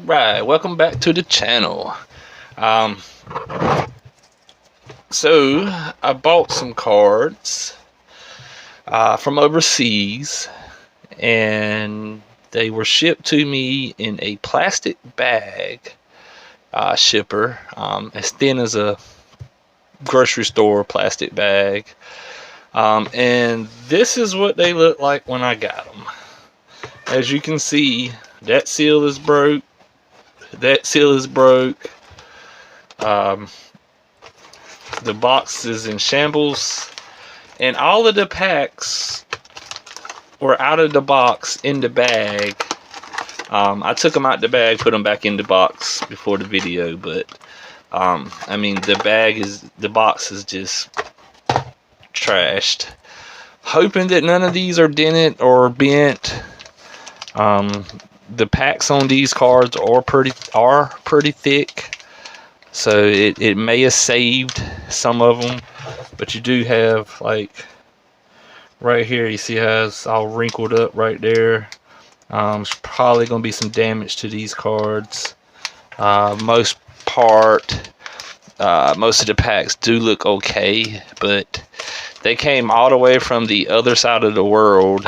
Right, welcome back to the channel. Um, so I bought some cards from overseas, and they were shipped to me in a plastic bag shipper, as thin as a grocery store plastic bag. And this is what they look like when I got them. As you can see, that seal is broke. That seal is broke. The box is in shambles, and all of the packs were out of the box in the bag. I took them out the bag, put them back in the box before the video, but I mean the box is just trashed. Hoping that none of these are dented or bent. The packs on these cards are pretty thick, so it may have saved some of them, but you do have, like right here, you see how it's all wrinkled up right there. There's probably going to be some damage to these cards. Most of the packs do look okay, but they came all the way from the other side of the world,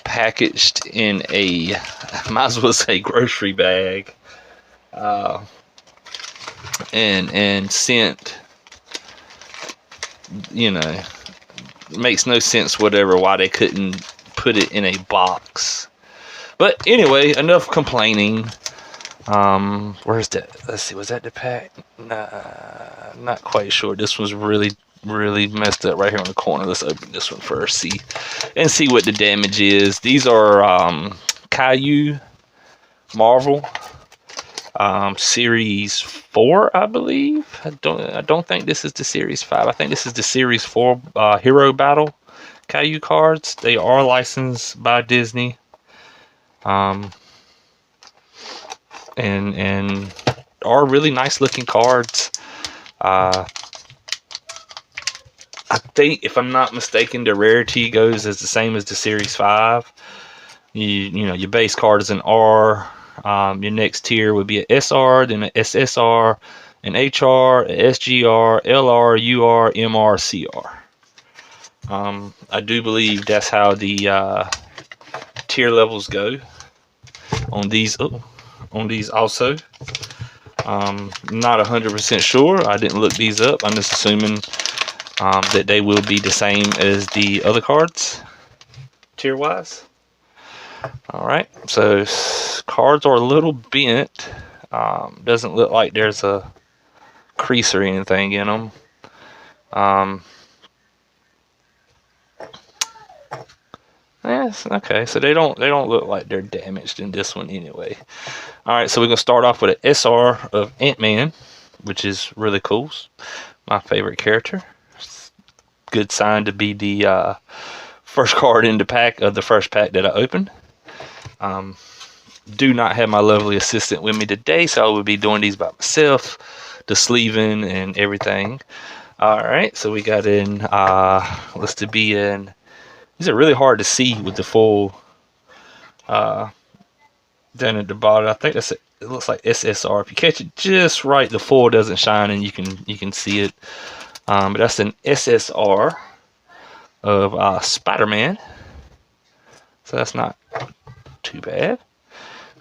packaged in a, might as well say, grocery bag, and sent. You know, it makes no sense whatever why they couldn't put it in a box. But anyway, enough complaining. Where's that? Let's see, was that the pack? Nah, not quite sure. This one's really messed up right here on the corner. Let's open this one first, see what the damage is. These are Kayou Marvel Series 4, I believe. I don't think this is the Series 5. I think this is the Series 4 Hero Battle Kayou cards. They are licensed by Disney. And are really nice looking cards. I think, if I'm not mistaken, the rarity goes as the same as the Series 5. You know, your base card is an R. Your next tier would be an SR, then an SSR, an HR, an SGR, LR, UR, MR, CR. I do believe that's how the tier levels go on these. On these also. Not 100% sure. I didn't look these up. I'm just assuming that they will be the same as the other cards, tier wise. Alright, so cards are a little bent. Doesn't look like there's a crease or anything in them. Yes, okay, so they don't look like they're damaged in this one anyway. Alright, so we're gonna start off with an SR of Ant-Man, which is really cool. My favorite character. Good sign to be the first card in the pack of the first pack that I opened. Do not have my lovely assistant with me today, so I will be doing these by myself, the sleeving and everything. Alright, so we got in what's to be in. These are really hard to see with the full down at the bottom. I think it looks like SSR. If you catch it just right, the foil doesn't shine and you can see it. But that's an SSR of Spider-Man. So that's not too bad.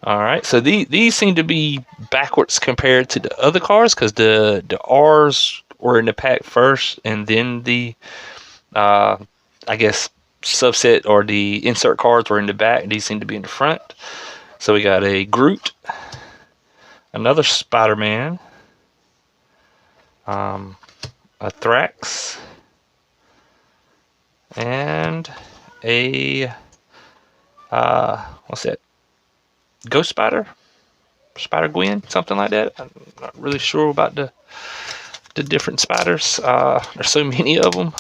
Alright, so these seem to be backwards compared to the other cards, because the R's were in the pack first, and then the I guess subset or the insert cards were in the back. These seem to be in the front. So we got a Groot, another Spider-Man, a Thrax, and a what's that? Ghost Spider? Spider-Gwen? Something like that. I'm not really sure about the different spiders. There's so many of them.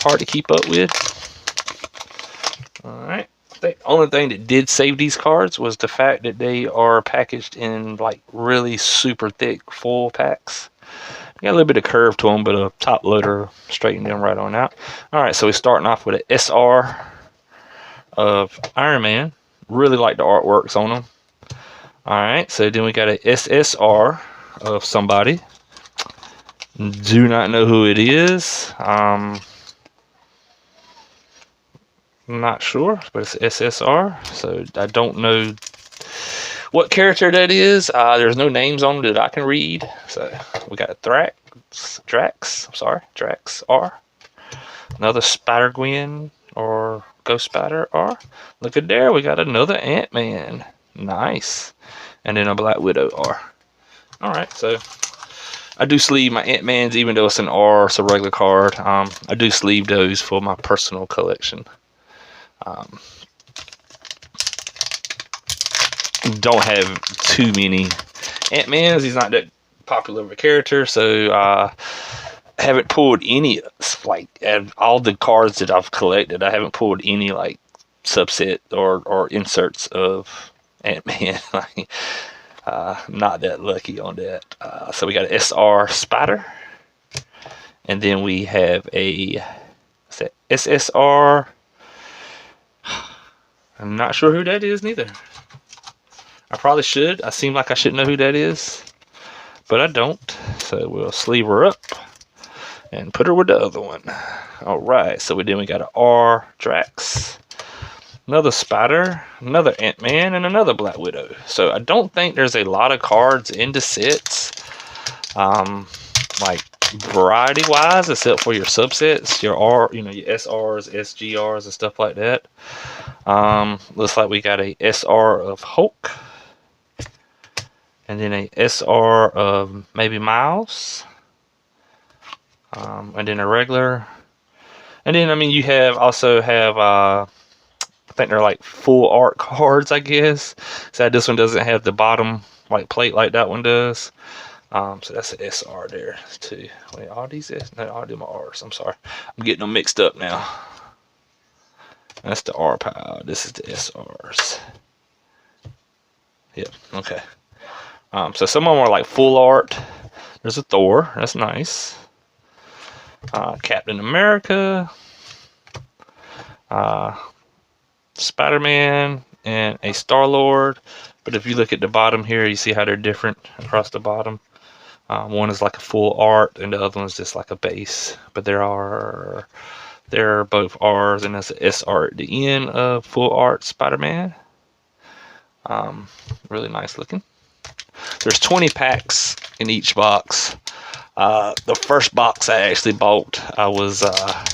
Hard to keep up with. Alright. The only thing that did save these cards was the fact that they are packaged in like really super thick foil packs. Got a little bit of curve to them, but a top loader straightened them right on out. Alright, so we're starting off with an SR of Iron Man. Really like the artworks on them. Alright, so then we got a SSR of somebody. Do not know who it is. Not sure, but it's SSR. So I don't know what character that is. There's no names on it that I can read. So we got a Drax R. Another Spider Gwen or Ghost Spider R. Look at there, we got another Ant-Man. Nice. And then a Black Widow R. Alright, so I do sleeve my Ant-Mans, even though it's an R, it's a regular card. I do sleeve those for my personal collection. Don't have too many Ant-Mans. He's not that popular of a character, so haven't pulled any, like, all the cards that I've collected, I haven't pulled any, like, subset or inserts of Ant-Man. Not that lucky on that. So we got an SR Spider, and then we have a SSR. I'm not sure who that is neither. I probably should. I seem like I should know who that is, but I don't. So we'll sleeve her up and put her with the other one. Alright, so then we got an R Drax, another Spider, another Ant-Man, and another Black Widow. So I don't think there's a lot of cards in the sets, like variety wise, except for your subsets, your R, your SRs, SGRs, and stuff like that. Looks like we got a SR of Hulk, and then a SR of maybe Miles, and then a regular, and then you also have I think they're like full art cards, I guess. So this one doesn't have the bottom like plate like that one does. So that's an SR there too. Wait, all these S? No, all them are R's. I'm sorry, I'm getting them mixed up now. That's the R pile. This is the SRs. Yep. Okay. So some of them are like full art. There's a Thor. That's nice. Captain America. Spider-Man and a Star-Lord. But if you look at the bottom here, you see how they're different across the bottom. One is like a full art, and the other one is just like a base. But they're both R's, and that's an SR at the end of full art Spider-Man. Really nice looking. There's 20 packs in each box. The first box I actually bought, I was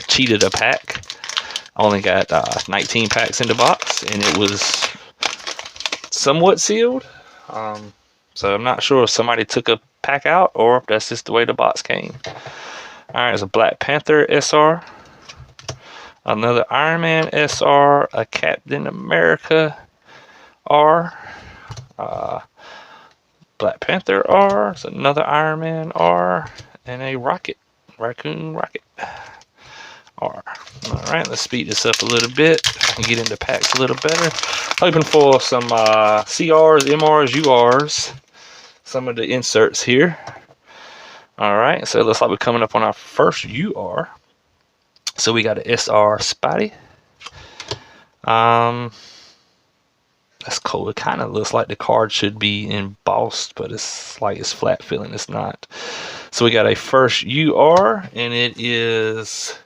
cheated a pack. I only got 19 packs in the box, and it was somewhat sealed. So I'm not sure if somebody took a pack out or if that's just the way the box came. Alright, there's a Black Panther SR, another Iron Man SR, a Captain America R, Black Panther R, it's another Iron Man R, and a Raccoon Rocket R. Alright, let's speed this up a little bit. I can get into packs a little better. Hoping for some CRs, MRs, URs. Some of the inserts here. Alright, so it looks like we're coming up on our first UR. So we got an SR Spidey. That's cool. It kind of looks like the card should be embossed, but it's like it's flat filling. It's not. So we got a first UR, and it is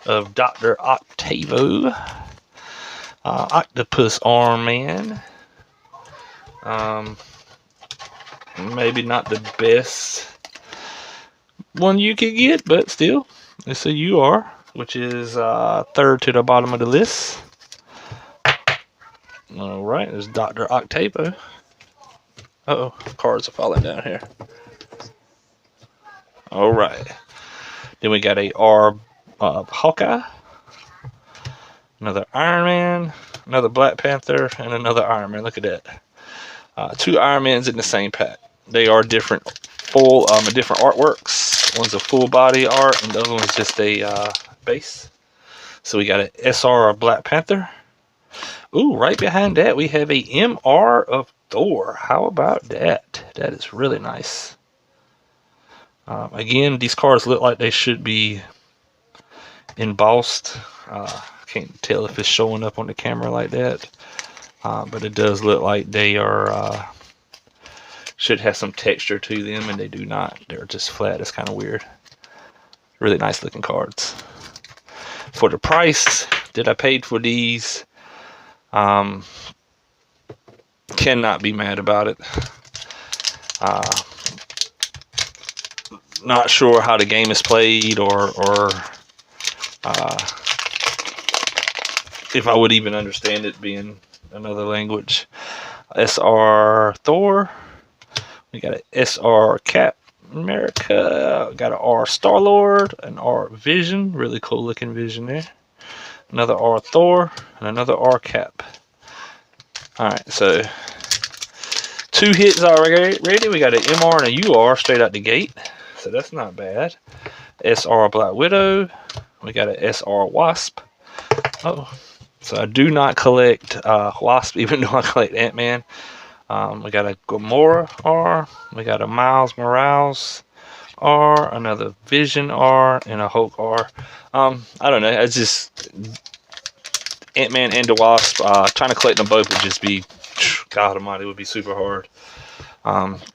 of Dr. Octavo, Octopus Arm Man. Maybe not the best one you could get, but still, it's a UR, which is third to the bottom of the list. Alright, there's Dr. Octavo. Uh-oh, cards are falling down here. Alright. Then we got a R Hawkeye. Another Iron Man. Another Black Panther. And another Iron Man. Look at that. Two Iron Mans in the same pack. They are different different artworks. One's a full body art, and the other one's just a base. So we got an SR of Black Panther. Ooh, right behind that we have a MR of Thor. How about that? That is really nice. Again, these cards look like they should be embossed. Can't tell if it's showing up on the camera like that, but it does look like they are Should have some texture to them, and they do not. They're just flat. It's kind of weird. Really nice looking cards. For the price that I paid for these, cannot be mad about it. Not sure how the game is played, or if I would even understand it being another language. SR Thor. We got an SR Cap America. Got an R Star Lord, an R Vision. Really cool looking Vision there. Another R Thor, and another R Cap. Alright, so 2 hits already. We got an MR and a UR straight out the gate. So that's not bad. SR Black Widow. We got an SR Wasp. Oh, so I do not collect Wasp, even though I collect Ant-Man. We got a Gamora R, we got a Miles Morales R, another Vision R, and a Hulk R. I don't know, it's just Ant-Man and the Wasp. Trying to collect them both would just be, God almighty, it would be super hard.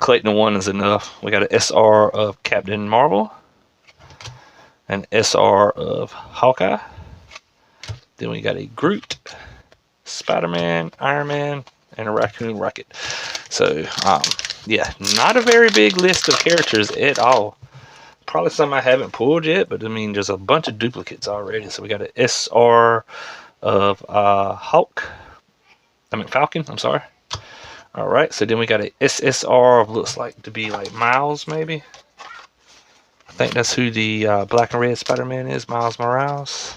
Collecting one is enough. We got an SR of Captain Marvel, an SR of Hawkeye. Then we got a Groot, Spider-Man, Iron Man, and a Raccoon Rocket. So, yeah, not a very big list of characters at all. Probably some I haven't pulled yet, but I mean, there's a bunch of duplicates already. So we got an SR of Falcon, I'm sorry. All right, so then we got a SSR of, looks like to be like Miles, maybe. I think that's who the black and red Spider-Man is, Miles Morales.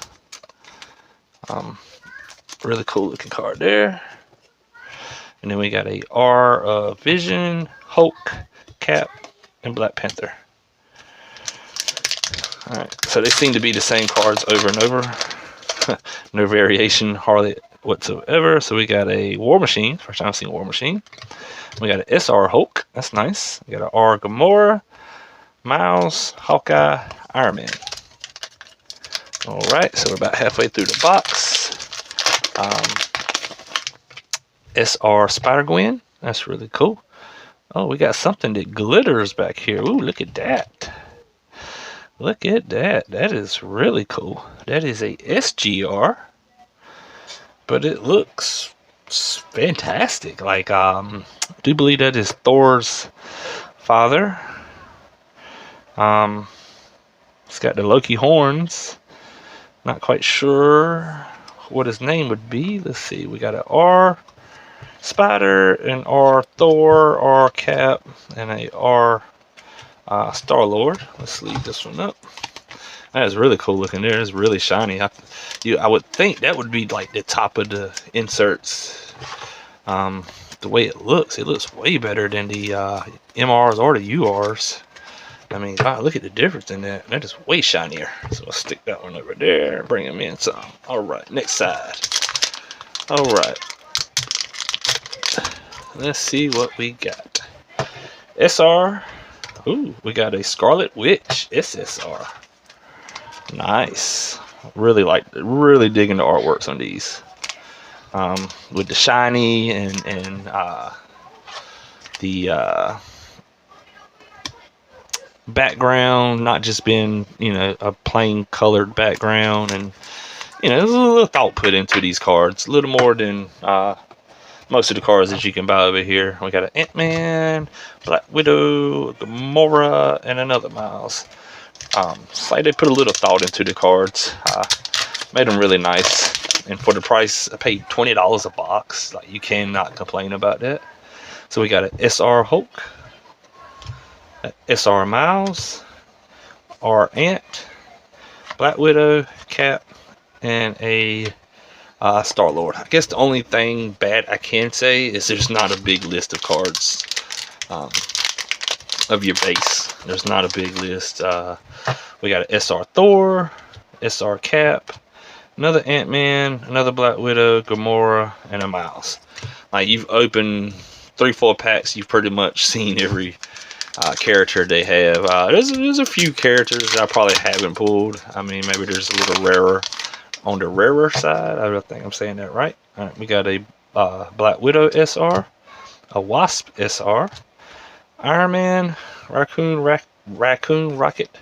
Really cool looking card there. And then we got a R of Vision, Hulk, Cap, and Black Panther. Alright, so they seem to be the same cards over and over. No variation hardly whatsoever. So we got a War Machine. First time I've seen War Machine. We got an SR Hulk. That's nice. We got an R Gamora, Miles, Hawkeye, Iron Man. Alright, so we're about halfway through the box. SR Spider-Gwen. That's really cool. Oh, we got something that glitters back here. Ooh, look at that. Look at that. That is really cool. That is a SGR. But it looks fantastic. Like, I do believe that is Thor's father. It's got the Loki horns. Not quite sure what his name would be. Let's see. We got an R Spider, an R Thor, R Cap, and a R Star Lord. Let's sleeve this one up. That is really cool looking there. It's really shiny. I would think that would be like the top of the inserts. The way it looks way better than the MRs or the URs. I mean, wow, look at the difference in that. That is way shinier. So I'll stick that one over there, bring them in some. All right, next side. All right. Let's see what we got. SR. Ooh, we got a Scarlet Witch SSR. Nice. Really digging the artworks on these. With the shiny and the background not just being, you know, a plain colored background, and you know, there's a little thought put into these cards, a little more than most of the cards that you can buy over here. We got an Ant-Man, Black Widow, Gamora, and another Miles. It's like they put a little thought into the cards. Made them really nice, and for the price, I paid $20 a box. Like, you cannot complain about that. So we got an SR Hulk, SR Miles, R Ant, Black Widow, Cap, and a Star Lord. I guess the only thing bad I can say is there's not a big list of cards of your base. There's not a big list. We got an SR Thor, SR Cap, another Ant-Man, another Black Widow, Gamora, and a Miles. Like, you've opened 3-4 packs, you've pretty much seen every character they have. There's a few characters that I probably haven't pulled. I mean, maybe there's a little rarer on the rarer side. I think I'm saying that right. All right, we got a Black Widow SR, a Wasp SR, Iron Man, Raccoon, Rocket,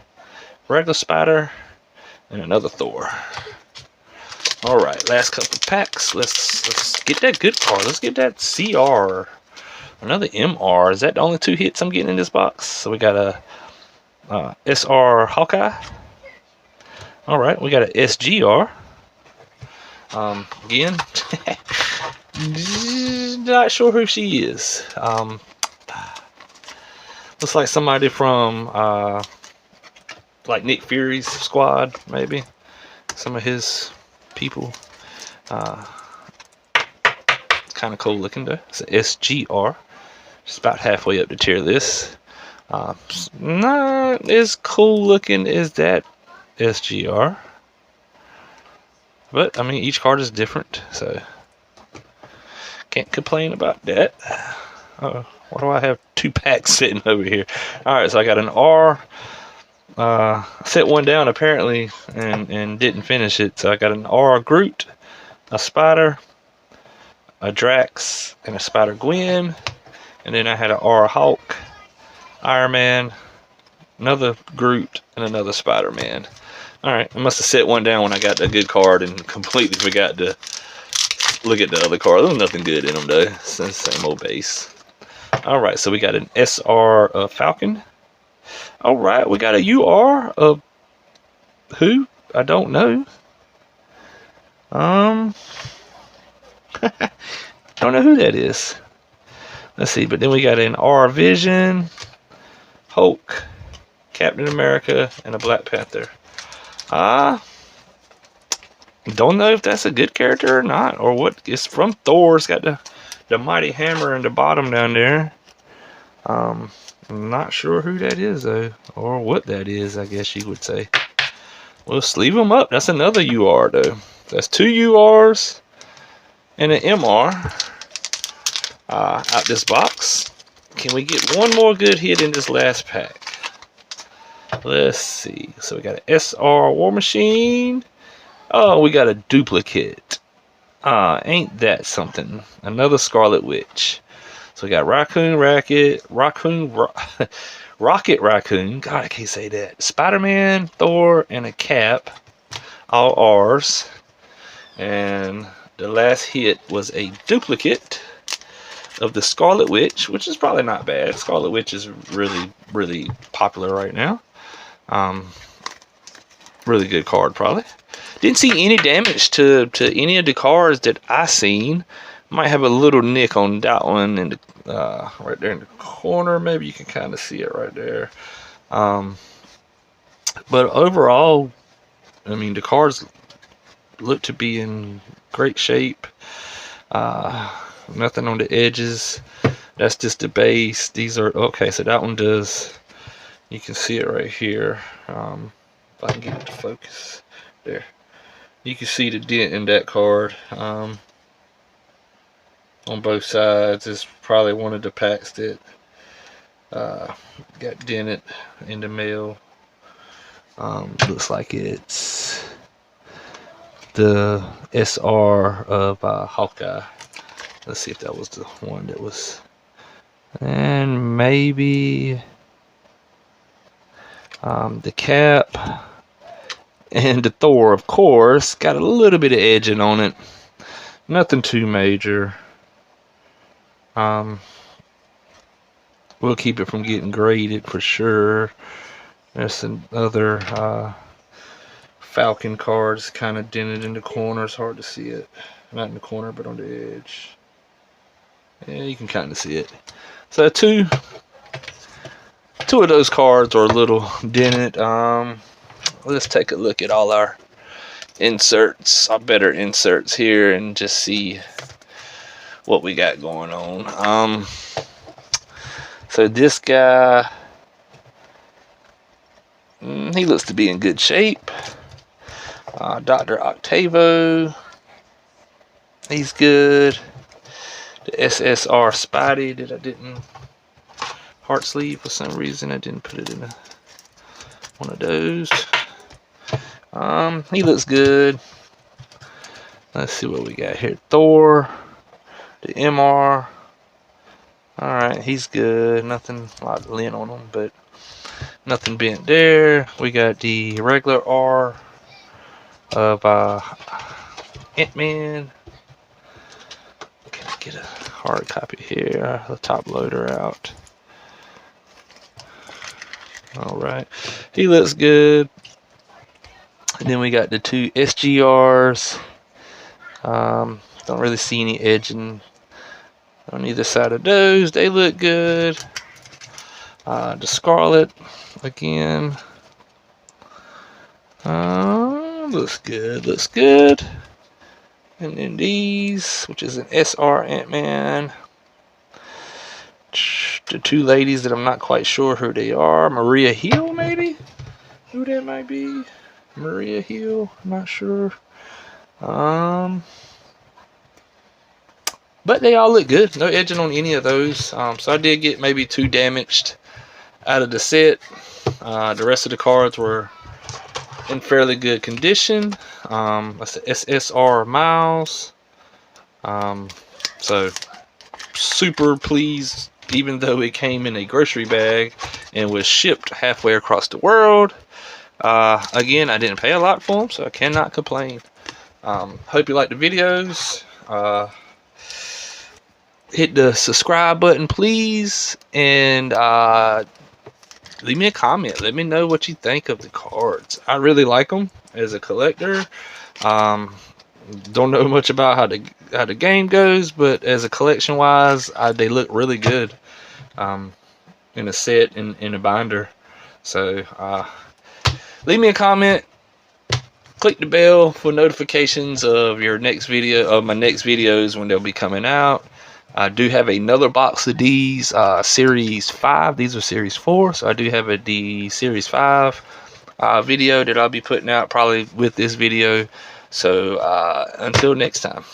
regular Spider, and another Thor. All right, last couple packs. Let's get that good card. Let's get that CR. Another MR. Is that the only 2 hits I'm getting in this box? So we got a SR Hawkeye. All right, we got a SGR. Again, not sure who she is. Looks like somebody from like Nick Fury's squad, maybe. Some of his people. Kind of cool looking though. It's an SGR. Just about halfway up the tier list. Not as cool looking as that SGR. But, I mean, each card is different, so can't complain about that. Why do I have 2 packs sitting over here? Alright, so I got an R. Set one down, apparently, and didn't finish it. So I got an R Groot, a Spider, a Drax, and a Spider-Gwen. And then I had an R Hulk, Iron Man, another Groot, and another Spider-Man. Alright, I must have set one down when I got the good card and completely forgot to look at the other card. There's nothing good in them though. It's the same old base. Alright, so we got an SR Falcon. Alright, we got a UR of who? I don't know. Don't know who that is. Let's see, but then we got an R Vision, Hulk, Captain America, and a Black Panther. Don't know if that's a good character or not, or what. It's from Thor. It's got the mighty hammer in the bottom down there. I'm not sure who that is though, or what that is, I guess you would say. We'll sleeve them up. That's another UR though. That's 2 URs and an MR out this box. Can we get one more good hit in this last pack? Let's see. So we got an SR War Machine. Oh, we got a duplicate. Ain't that something? Another Scarlet Witch. So we got Rocket Raccoon. God, I can't say that. Spider-Man, Thor, and a Cap. All R's. And the last hit was a duplicate of the Scarlet Witch, which is probably not bad. Scarlet Witch is really, really popular right now. Really good card, probably. Didn't see any damage to any of the cards that I seen. Might have a little nick on that one in the right there in the corner. Maybe you can kind of see it right there. But overall, I mean, the cards look to be in great shape. Nothing on the edges. That's just the base. These are okay. So that one does. You can see it right here. If I can get it to focus, there. You can see the dent in that card. On both sides. It's probably one of the packs that got dented in the mail. Looks like it's the SR of Hawkeye. Let's see if that was the one that was. And maybe the Cap and the Thor, of course, got a little bit of edging on it. Nothing too major. We'll keep it from getting graded for sure. There's another Falcon cards kind of dented in the corner. It's hard to see it. Not in the corner, but on the edge. Yeah, you can kind of see it. So two of those cards are a little dented. Let's take a look at all our inserts, our better inserts here, and just see what we got going on. So this guy, he looks to be in good shape. Dr. Octavo, he's good. The SSR Spidey that I didn't heart sleeve for some reason. I didn't put it in one of those. He looks good. Let's see what we got here. Thor, the MR, Alright, he's good. Nothing like lint on him, but nothing bent there. We got the regular R of Ant-Man. Can I get a hard copy here? The top loader out. Alright, he looks good. And then we got the two SGRs. Don't really see any edging on either side of those. They look good. The Scarlet again. Looks good. Looks good. And then these, which is an SR Ant-Man. The two ladies that I'm not quite sure who they are. Maria Hill, maybe? Who that might be? Maria Hill, I'm not sure. But they all look good. No edging on any of those. So I did get maybe 2 damaged out of the set. The rest of the cards were in fairly good condition. That's the SSR Miles. So super pleased, even though it came in a grocery bag and was shipped halfway across the world. Again, I didn't pay a lot for them, so I cannot complain. Hope you like the videos. Hit the subscribe button, please, and leave me a comment. Let me know what you think of the cards. I really like them as a collector. Don't know much about how the game goes, but as a collection wise, they look really good in a set, in a binder. So leave me a comment. Click the bell for notifications of your next video, of my next videos when they'll be coming out. I do have another box of these Series 5. These are Series 4, so I do have the Series 5 video that I'll be putting out probably with this video. So until next time.